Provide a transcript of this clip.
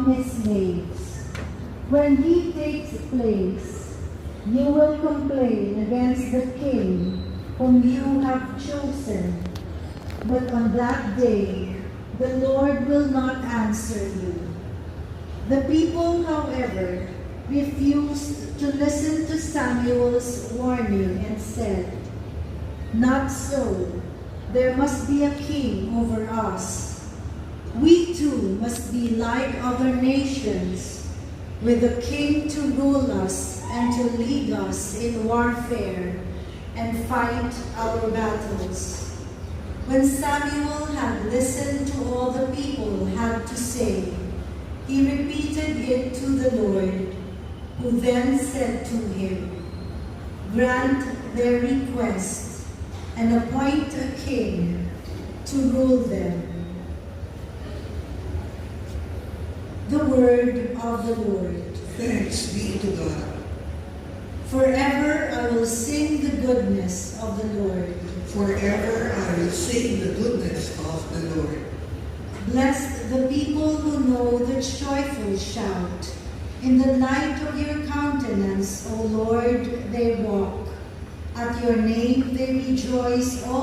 among his slaves. When he takes place, you will complain against the king whom you have chosen. But on that day, the Lord will not answer you. The people, however, refused to listen to Samuel's warning and said, "Not so. There must be a king over us. We too must be like other nations, with a king to rule us and to lead us in warfare and fight our battles." When Samuel had listened to all the people had to say, he repeated it to the Lord, who then said to him, "Grant their request and appoint a king to rule them." The word of the Lord. Thanks be to God. Forever I will sing the goodness of the Lord. Forever I will sing the goodness of the Lord. Blessed the people who know the joyful shout. In the light of your countenance, O Lord, they walk. At your name they rejoice all